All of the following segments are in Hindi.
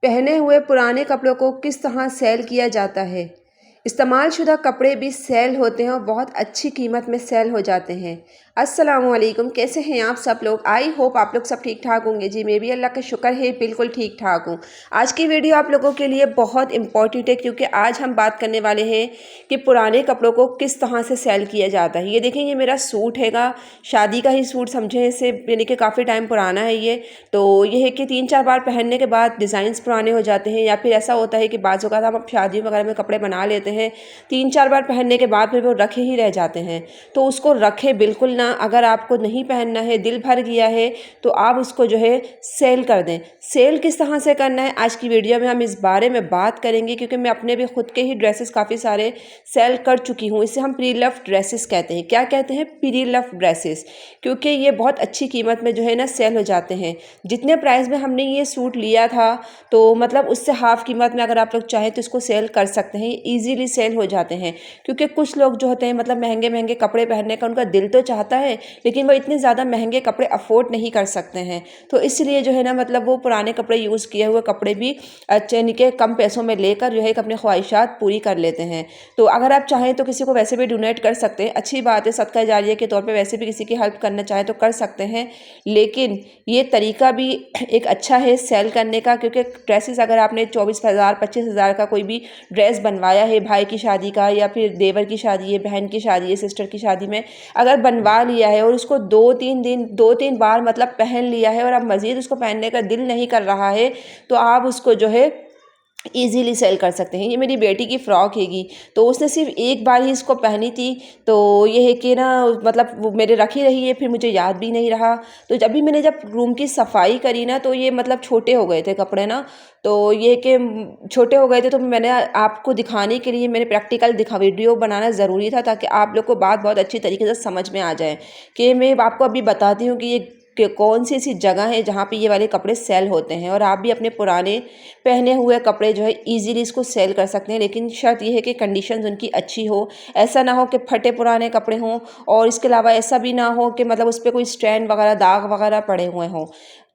पहने हुए पुराने कपड़ों को किस तरह सेल किया जाता है। इस्तेमालशुदा कपड़े भी सेल होते हैं और बहुत अच्छी कीमत में सेल हो जाते हैं। अस्सलामुअलैकुम, कैसे हैं आप सब लोग। आई होप आप लोग सब ठीक ठाक होंगे। जी मैं भी अल्लाह का शुक्र है बिल्कुल ठीक ठाक हूँ। आज की वीडियो आप लोगों के लिए बहुत इंपॉर्टेंट है क्योंकि आज हम बात करने वाले हैं कि पुराने कपड़ों को किस तरह से सेल किया जाता है। ये देखें, ये मेरा सूट हैगा, शादी का ही सूट समझें इसे, यानी कि काफ़ी टाइम पुराना है ये। तो ये है कि 3-4 बार पहनने के बाद डिज़ाइंस पुराने हो जाते हैं, या फिर ऐसा होता है कि बाज़ औक़ात हम शादी वगैरह में कपड़े बना लेते हैं, 3-4 बार पहनने के बाद फिर वो रखे ही रह जाते हैं। तो उसको रखें बिल्कुल ना। अगर आपको नहीं पहनना है, दिल भर गया है, तो आप उसको जो है सेल कर दें। सेल किस तरह से करना है आज की वीडियो में हम इस बारे में बात करेंगे, क्योंकि मैं अपने भी खुद के ही ड्रेसेस काफ़ी सारे सेल कर चुकी हूँ। इसे हम प्री लव्ड ड्रेसेस कहते हैं। क्या कहते हैं? प्री लव्ड ड्रेसेस, क्योंकि ये बहुत अच्छी कीमत में जो है ना सेल हो जाते हैं। जितने प्राइस में हमने ये सूट लिया था, तो मतलब उससे हाफ कीमत में अगर आप लोग चाहें तो इसको सेल कर सकते हैं। ईजीली सेल हो जाते हैं, क्योंकि कुछ लोग जो होते हैं मतलब महंगे महंगे कपड़े पहनने का उनका दिल तो चाहता है, लेकिन वो इतने ज़्यादा महंगे कपड़े अफोर्ड नहीं कर सकते हैं। तो इसलिए जो है ना मतलब वो पुराने कपड़े यूज़ किए हुए कपड़े भी अच्छे निके कम पैसों में लेकर जो है अपनी ख्वाहिशात पूरी कर लेते हैं। तो अगर आप चाहें तो किसी को वैसे भी डोनेट कर सकते हैं, अच्छी बात है। सदका जारिया के तौर पर वैसे भी किसी की हेल्प करना चाहें तो कर सकते हैं। लेकिन ये तरीका भी एक अच्छा है सेल करने का, क्योंकि ड्रेसेस अगर आपने 24,000 25,000 का कोई भी ड्रेस बनवाया है, भाई की शादी का या फिर देवर की शादी है, बहन की शादी है, सिस्टर की शादी में अगर बनवा लिया है और उसको 2-3 बार मतलब पहन लिया है और अब मज़ीद उसको पहनने का दिल नहीं कर रहा है, तो आप उसको जो है ईज़िली सेल कर सकते हैं। ये मेरी बेटी की फ़्रॉक हैगी, तो उसने सिर्फ एक बार ही इसको पहनी थी। तो ये है कि ना मतलब वो मेरे रखी रही है, फिर मुझे याद भी नहीं रहा। तो जब रूम की सफाई करी ना, तो ये मतलब छोटे हो गए थे कपड़े ना। तो ये कि छोटे हो गए थे, तो मैंने आपको दिखाने के लिए मैंने प्रैक्टिकल वीडियो बनाना ज़रूरी था, ताकि आप लोग को बात बहुत अच्छी तरीके से समझ में आ जाए। कि मैं आपको अभी बताती हूँ कि ये कि कौन सी ऐसी जगह है जहाँ पे ये वाले कपड़े सेल होते हैं, और आप भी अपने पुराने पहने हुए कपड़े जो है इजीली इसको सेल कर सकते हैं। लेकिन शर्त यह है कि कंडीशंस उनकी अच्छी हो। ऐसा ना हो कि फटे पुराने कपड़े हों, और इसके अलावा ऐसा भी ना हो कि मतलब उस पर कोई स्ट्रैंड वगैरह दाग वगैरह पड़े हुए हों।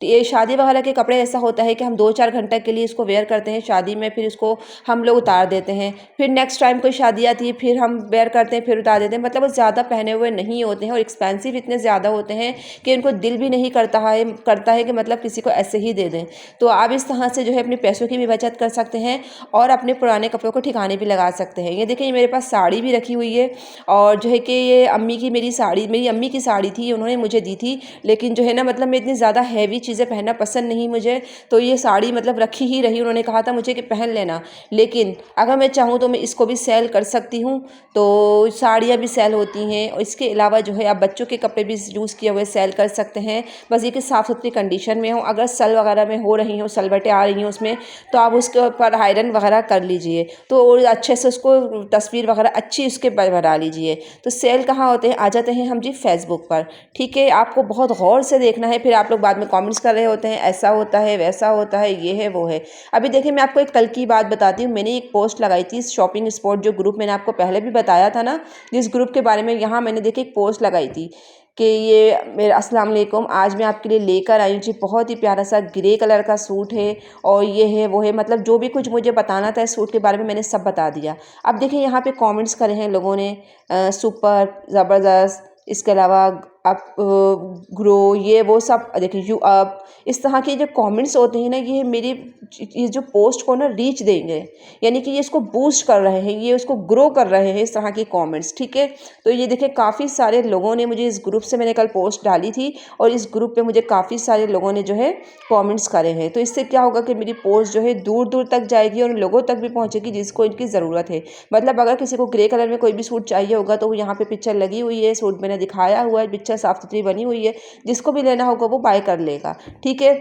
तो ये शादी वगैरह के कपड़े ऐसा होता है कि हम 2-4 घंटे के लिए इसको वेयर करते हैं शादी में, फिर इसको हम लोग उतार देते हैं। फिर नेक्स्ट टाइम कोई शादी आती है, फिर हम वेयर करते हैं, फिर उतार देते हैं। मतलब वो ज़्यादा पहने हुए नहीं होते हैं और एक्सपेंसिव इतने ज़्यादा होते हैं कि उनको दिल भी नहीं करता है कि मतलब किसी को ऐसे ही दे दें। तो आप इस तरह से जो है अपने पैसों की भी बचत कर सकते हैं और अपने पुराने कपड़ों को ठिकाने भी लगा सकते हैं। ये देखिए, मेरे पास साड़ी भी रखी हुई है, और जो है कि ये मेरी अम्मी की साड़ी थी, उन्होंने मुझे दी थी। लेकिन जो है ना मतलब मैं इतनी ज़्यादा हैवी चीज़ें पहनना पसंद नहीं मुझे, तो ये साड़ी मतलब रखी ही रही। उन्होंने कहा था मुझे कि पहन लेना, लेकिन अगर मैं चाहूँ तो मैं इसको भी सेल कर सकती हूँ। तो साड़ियाँ भी सेल होती हैं, और इसके अलावा जो है आप बच्चों के कपड़े भी यूज़ किए हुए सेल कर सकते हैं। बस ये कि साफ़ सुथरी कंडीशन में हो। अगर सल वगैरह में हो रही हो, सलवटें आ रही हैं उसमें, तो आप उसके ऊपर आयरन वगैरह कर लीजिए, तो अच्छे से उसको तस्वीर वगैरह अच्छी उसके बना लीजिए। तो सेल कहाँ होते हैं? आ जाते हैं हम जी फेसबुक पर। ठीक है, आपको बहुत गौर से देखना है, फिर आप लोग बाद में कमेंट्स कर रहे होते हैं ऐसा होता है, वैसा होता है, ये है वो है। अभी देखिए, मैं आपको एक कल की बात बताती हूँ। मैंने एक पोस्ट लगाई थी शॉपिंग स्पॉट, जो ग्रुप मैंने आपको पहले भी बताया था ना, जिस ग्रुप के बारे में, यहाँ मैंने देखिए एक पोस्ट लगाई थी कि ये मेरा अस्सलाम वालेकुम, आज मैं आपके लिए लेकर आई हूँ जी बहुत ही प्यारा सा ग्रे कलर का सूट है, और ये है वो है, मतलब जो भी कुछ मुझे बताना था इस सूट के बारे में मैंने सब बता दिया। अब देखिए यहाँ पे कमेंट्स करे हैं लोगों ने, सुपर, ज़बरदस्त, इसके अलावा अप, ग्रो, ये वो सब देखिए, यू अप, इस तरह के जो कमेंट्स होते हैं ना, ये जो पोस्ट को ना रीच देंगे, यानी कि ये इसको बूस्ट कर रहे हैं, ये उसको ग्रो कर रहे हैं, इस तरह के कमेंट्स। ठीक है, तो ये देखिए काफ़ी सारे लोगों ने मुझे इस ग्रुप से, मैंने कल पोस्ट डाली थी, और इस ग्रुप पे मुझे काफ़ी सारे लोगों ने जो है कमेंट्स करे हैं। तो इससे क्या होगा कि मेरी पोस्ट जो है दूर दूर तक जाएगी और उन लोगों तक भी पहुँचेगी जिसको इनकी ज़रूरत है। मतलब अगर किसी को ग्रे कलर में कोई भी सूट चाहिए होगा, तो यहाँ पे पिक्चर लगी हुई है, सूट मैंने दिखाया हुआ है, पिक्चर साफ़ सुथरी बनी हुई है, जिसको भी लेना होगा वो बाय कर लेगा। ठीक है,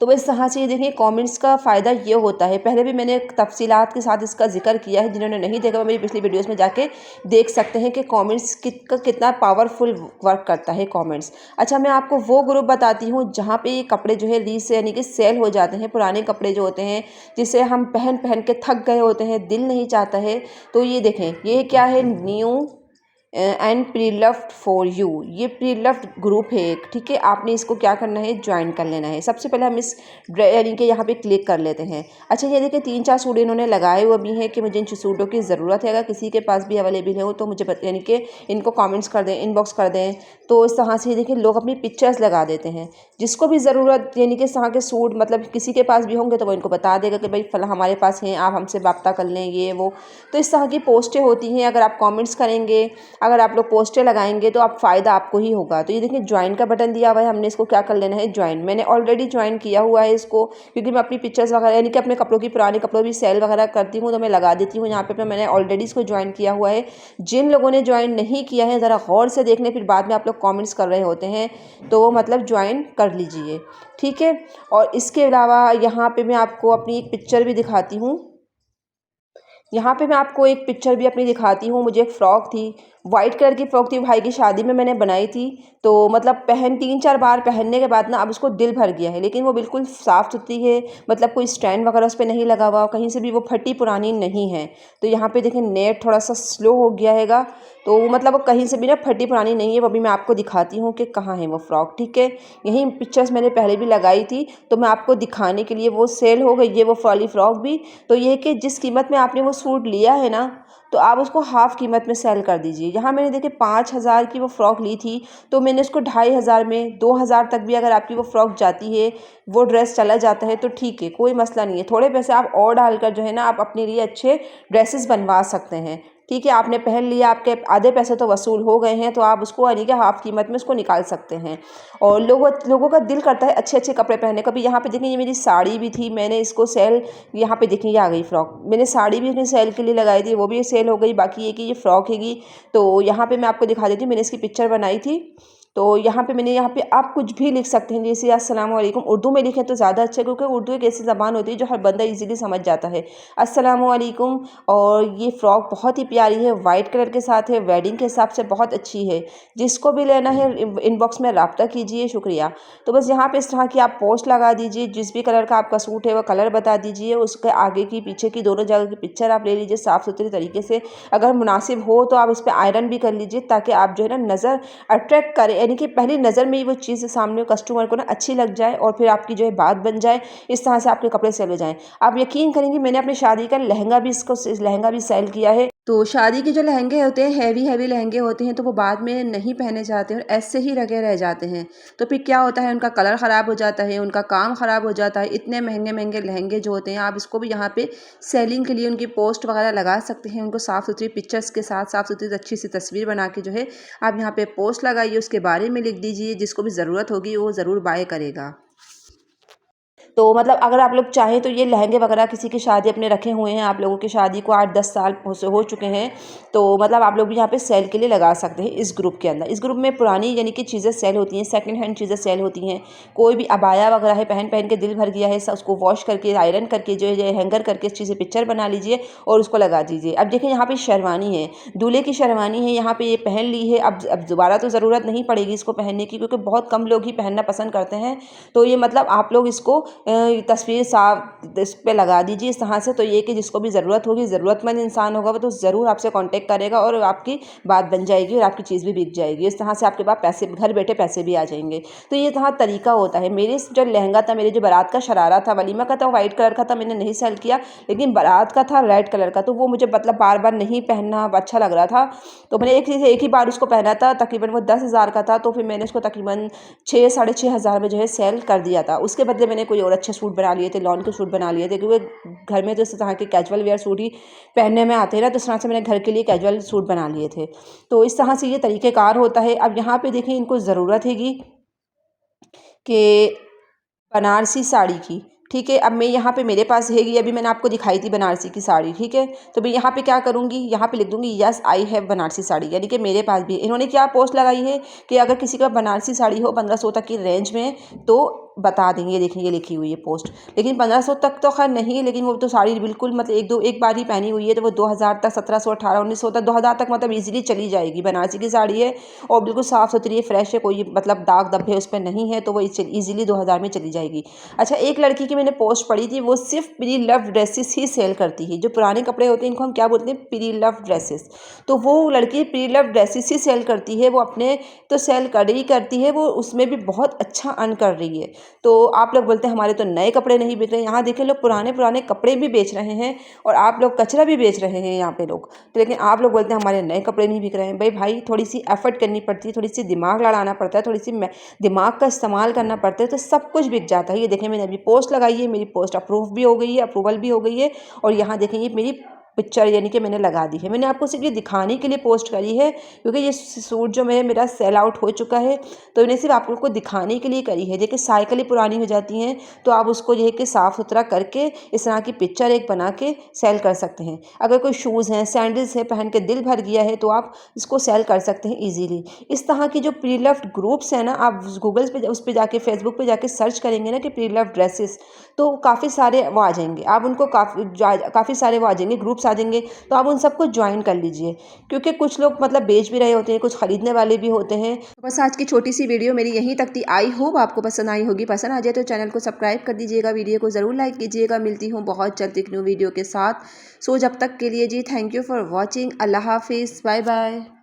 तो बस यहाँ से ये देखिए कमेंट्स का फ़ायदा ये होता है। पहले भी मैंने तफसीलात के साथ इसका जिक्र किया है, जिन्होंने नहीं देखा वो मेरी पिछली वीडियोस में जाके देख सकते हैं कि कमेंट्स कितना पावरफुल वर्क करता है कमेंट्स। अच्छा, मैं आपको वो ग्रुप बताती हूँ जहाँ पे ये कपड़े जो है रीस यानी कि सेल हो जाते हैं, पुराने कपड़े जो होते हैं जिसे हम पहन पहन के थक गए होते हैं, दिल नहीं चाहता है। तो ये देखें, ये क्या है, new and pre loved for you, ये प्री लव्ड ग्रुप है एक, ठीक है। आपने इसको क्या करना है, ज्वाइन कर लेना है। सबसे पहले हम इस यानी कि यहाँ पे क्लिक कर लेते हैं। अच्छा, ये देखिए 3-4 सूट इन्होंने लगाए हुए भी हैं कि मुझे इन सूटों की ज़रूरत है। अगर किसी के पास भी अवेलेबल हो तो मुझे यानी कि इनको कमेंट्स कर दें, इनबॉक्स कर दें। तो इस तरह से देखिए लोग अपनी पिक्चर्स लगा देते हैं। जिसको भी ज़रूरत यानी कि इस तरह के सूट मतलब किसी के पास भी होंगे तो वो इनको बता देगा कि भाई फला हमारे पास हैं, आप हमसे रब्ता कर लें, ये वो। तो इस तरह की पोस्टें होती हैं। अगर आप कमेंट्स करेंगे, अगर आप लोग पोस्टें लगाएंगे तो आप फ़ायदा आपको ही होगा। तो ये देखिए ज्वाइन का बटन दिया हुआ है, हमने इसको क्या कर लेना है, ज्वाइन। मैंने ऑलरेडी ज्वाइन किया हुआ है इसको, क्योंकि मैं अपनी पिक्चर्स वगैरह यानी कि अपने कपड़ों की, पुराने कपड़ों की सेल वगैरह करती हूँ तो मैं लगा देती हूँ यहाँ पे मैंने ऑलरेडी इसको ज्वाइन किया हुआ है। जिन लोगों ने ज्वाइन नहीं किया है ज़रा गौर से देख लें, फिर बाद में आप लोग कमेंट्स कर रहे होते हैं तो मतलब ज्वाइन कर लीजिए, ठीक है। और इसके अलावा यहाँ पे मैं आपको अपनी एक पिक्चर भी दिखाती हूँ। यहाँ पे मैं आपको एक पिक्चर भी अपनी दिखाती हूँ। मुझे एक फ़्रॉक थी, वाइट कलर की फ़्रॉक थी, भाई की शादी में मैंने बनाई थी। तो मतलब 3-4 बार पहनने के बाद ना अब उसको दिल भर गया है, लेकिन वो बिल्कुल साफ़ सुथरी है, मतलब कोई स्टैंड वगैरह उस पे नहीं लगा हुआ, कहीं से भी वो फटी पुरानी नहीं है। तो यहाँ पे देखिए नेट थोड़ा सा स्लो हो गया हैगा, तो मतलब वो कहीं से भी ना फटी पुरानी नहीं है। वो अभी मैं आपको दिखाती हूँ कि कहाँ है वो फ़्रॉक, ठीक है। यही पिक्चर्स मैंने पहले भी लगाई थी, तो मैं आपको दिखाने के लिए, वो सेल हो गई है वो वाली फ़्रॉक भी। तो ये कि जिस कीमत में आपने वो सूट लिया है ना, तो आप उसको हाफ़ कीमत में सेल कर दीजिए। यहाँ मैंने देखिए 5,000 की वो फ़्रॉक ली थी, तो मैंने उसको 2,500 में, 2,000 तक भी अगर आपकी वो फ़्रॉक जाती है, वो ड्रेस चला जाता है तो ठीक है, कोई मसला नहीं है। थोड़े पैसे आप और डालकर जो है ना आप अपने लिए अच्छे ड्रेसेस बनवा सकते हैं, ठीक है। आपने पहन लिया, आपके आधे पैसे तो वसूल हो गए हैं, तो आप उसको यानी कि हाफ़ कीमत में उसको निकाल सकते हैं। और लोगों का दिल करता है अच्छे अच्छे कपड़े पहनने का भी। यहाँ पे देखिए ये मेरी साड़ी भी थी, मैंने इसको सेल, यहाँ पे देखिए ये आ गई फ़्रॉक। मैंने साड़ी भी अपनी सेल के लिए लगाई थी, वो भी सेल हो गई। बाकी ये कि ये फ़्रॉक हैगी, तो यहाँ पे मैं आपको दिखा देती हूँ। मैंने इसकी पिक्चर बनाई थी, तो यहाँ पे मैंने, यहाँ पे आप कुछ भी लिख सकते हैं, जैसे अस्सलाम वालेकुम उर्दू में लिखें तो ज़्यादा अच्छा है, क्योंकि उर्दू एक ऐसी ज़बान होती है जो हर बंदा इजीली समझ जाता है। अस्सलाम वालेकुम। और ये फ़्रॉक बहुत ही प्यारी है, वाइट कलर के साथ है, वेडिंग के हिसाब से बहुत अच्छी है। जिसको भी लेना है इनबॉक्स में रब्ता कीजिए, शुक्रिया। तो बस यहाँ पे इस तरह की आप पोस्ट लगा दीजिए, जिस भी कलर का आपका सूट है वो कलर बता दीजिए, उसके आगे की पीछे की दोनों जगह की पिक्चर आप ले लीजिए साफ़ सुथरी तरीके से। अगर मुनासिब हो तो आप इस पर आयरन भी कर लीजिए, ताकि आप जो है ना नज़र अट्रैक्ट करें, यानी कि पहली नज़र में ही वो चीज़ सामने कस्टमर को ना अच्छी लग जाए, और फिर आपकी जो है बात बन जाए, इस तरह से आपके कपड़े सेल हो जाएँ। आप यकीन करेंगे, मैंने अपनी शादी का लहंगा भी लहंगा भी सेल किया है। तो शादी के जो लहंगे होते हैं, हैवी लहंगे होते हैं, तो वो बाद में नहीं पहने जाते हैं और ऐसे ही रखे रह जाते हैं। तो फिर क्या होता है, उनका कलर ख़राब हो जाता है, उनका काम ख़राब हो जाता है। इतने महंगे लहंगे जो होते हैं, आप इसको भी यहाँ पे सेलिंग के लिए उनकी पोस्ट वगैरह लगा सकते हैं। उनको साफ़ सुथरी पिक्चर्स के साथ, साफ़ सुथरी अच्छी सी तस्वीर बना के जो है आप यहाँ पे पोस्ट लगाइए, उसके बारे में लिख दीजिए। जिसको भी ज़रूरत होगी वो ज़रूर बाय करेगा। तो मतलब अगर आप लोग चाहें तो ये लहंगे वगैरह किसी की शादी अपने रखे हुए हैं, आप लोगों की शादी को 8-10 साल हो चुके हैं, तो मतलब आप लोग भी यहाँ पे सेल के लिए लगा सकते हैं इस ग्रुप के अंदर। इस ग्रुप में पुरानी यानी कि चीज़ें सेल होती हैं, सेकंड हैंड चीज़ें सेल होती हैं। कोई भी अबाया वगैरह है, पहन के दिल भर गया है, उसको वॉश करके, आयरन करके, जो है हैंगर करके इस चीज़ से पिक्चर बना लीजिए और उसको लगा दीजिए। अब देखिए यहाँ पे शेरवानी है, दूल्हे की शेरवानी है, यहाँ पे ये पहन ली है। अब दोबारा तो ज़रूरत नहीं पड़ेगी इसको पहनने की, क्योंकि बहुत कम लोग ही पहनना पसंद करते हैं। तो ये मतलब आप लोग इसको तस्वीर साफ इस पे लगा दीजिए इस तरह से। तो ये कि जिसको भी ज़रूरत होगी, ज़रूरतमंद इंसान होगा, वो तो ज़रूर आपसे कांटेक्ट करेगा और आपकी बात बन जाएगी और आपकी चीज़ भी बिक जाएगी। इस तरह से आपके पास पैसे, घर बैठे पैसे भी आ जाएंगे। तो ये तरह तरीका होता है। मेरे जो लहंगा था, मेरे जो बारात का शरारा था, वलीमा का था, वाइट कलर का था, मैंने नहीं सेल किया। लेकिन बारात का था रेड कलर का, तो वो मुझे मतलब बार बार नहीं पहनना अच्छा लग रहा था। तो मैंने एक ही बार उसको पहना था, तकरीबन वो 10,000 का था। तो फिर मैंने उसको तकरीबन 6-6,500 में जो है सेल कर दिया था। उसके बदले मैंने कोई और अच्छे सूट बना लिए थे, लॉन के सूट बना लिए थे, क्योंकि घर में तो इस तरह के कैजुअल वेयर सूट ही पहनने में आते हैं ना, तो इस तरह से मैंने घर के लिए कैजुअल सूट बना लिए थे। तो इस तरह से ये तरीक़ेकार होता है। अब यहाँ पे देखिए इनको ज़रूरत हैगी कि बनारसी साड़ी की, ठीक है। अब मैं यहाँ पे मेरे पास हैगी, अभी मैंने आपको दिखाई थी बनारसी की साड़ी, ठीक है। तो मैं यहाँ पे क्या करूँगी, यहाँ पे लिख दूँगी yes I have Banarasi sari, यानी कि मेरे पास भी। इन्होंने क्या पोस्ट लगाई है कि अगर किसी का बनारसी साड़ी हो 1500 तक की रेंज में, तो बता देंगे। ये देखिए ये लिखी हुई है पोस्ट, लेकिन 1500 तक तो खैर नहीं, लेकिन वो तो साड़ी बिल्कुल मतलब एक बार ही पहनी हुई है तो वो 2000 तक, 1700, 1800, 1900 तक, 2000 तक मतलब ईजिली चली जाएगी। बनारसी की साड़ी है और बिल्कुल साफ़ सुथरी है, फ्रेश है, कोई मतलब दाग धब्बे उस पर नहीं है, तो वो ईजिली 2000 में चली जाएगी। अच्छा, एक लड़की की मैंने पोस्ट पढ़ी थी, वो सिर्फ प्री लव ड्रेसेस ही सेल करती है। जो पुराने कपड़े होते हैं इनको हम क्या बोलते हैं, प्री लव ड्रेसेस। तो वो लड़की प्री लव ड्रेसेस ही सेल करती है, वो अपने तो सेल कर ही करती है, वो उसमें भी बहुत अच्छा अर्न कर रही है। तो आप लोग बोलते हैं हमारे तो नए कपड़े नहीं बिक रहे, यहाँ देखें लोग पुराने पुराने कपड़े भी बेच रहे हैं और आप लोग कचरा भी बेच रहे हैं यहाँ पे लोग। तो लेकिन आप लोग बोलते हैं हमारे नए कपड़े नहीं बिक रहे हैं। भाई थोड़ी सी एफर्ट करनी पड़ती है, थोड़ी सी दिमाग लड़ाना पड़ता है, थोड़ी सी दिमाग का इस्तेमाल करना पड़ता है, तो सब कुछ बिक जाता है। ये देखें मैंने अभी पोस्ट लगाई है, मेरी पोस्ट अप्रूव भी हो गई है, अप्रूवल भी हो गई है, और यहाँ देखें ये मेरी पिक्चर यानी कि मैंने लगा दी है। मैंने आपको सिर्फ ये दिखाने के लिए पोस्ट करी है, क्योंकि ये सूट जो मेरा सेल आउट हो चुका है, तो इन्हें सिर्फ आप लोग को दिखाने के लिए करी है। देखिए साइकिलें पुरानी हो जाती हैं तो आप उसको जो है कि साफ़ सुथरा करके इस तरह की पिक्चर एक बना के सेल कर सकते हैं। अगर कोई शूज़ हैं, सैंडल्स है, पहन के दिल भर गया है तो आप इसको सेल कर सकते हैं ईजीली। इस तरह की जो प्री लव्ड ग्रुप्स हैं ना, आप गूगल पे उस पर जाके, फेसबुक पे जाके सर्च करेंगे ना कि प्री लव्ड ड्रेसेस, तो काफ़ी सारे वो आ जाएंगे। आप उनको काफ़ी सारे वो आ जाएंगे, ग्रुप्स आ जाएंगे, तो आप उन सबको ज्वाइन कर लीजिए, क्योंकि कुछ लोग मतलब बेच भी रहे होते हैं, कुछ खरीदने वाले भी होते हैं। तो बस आज की छोटी सी वीडियो मेरी यहीं तक थी। आई होप आपको पसंद आई होगी। पसंद आ जाए तो चैनल को सब्सक्राइब कर दीजिएगा, वीडियो को ज़रूर लाइक कीजिएगा। मिलती हूँ बहुत जल्द एक न्यू वीडियो के साथ। सो जब तक के लिए जी थैंक यू फॉर वॉचिंग। अल्लाह हाफिज़, बाय बाय।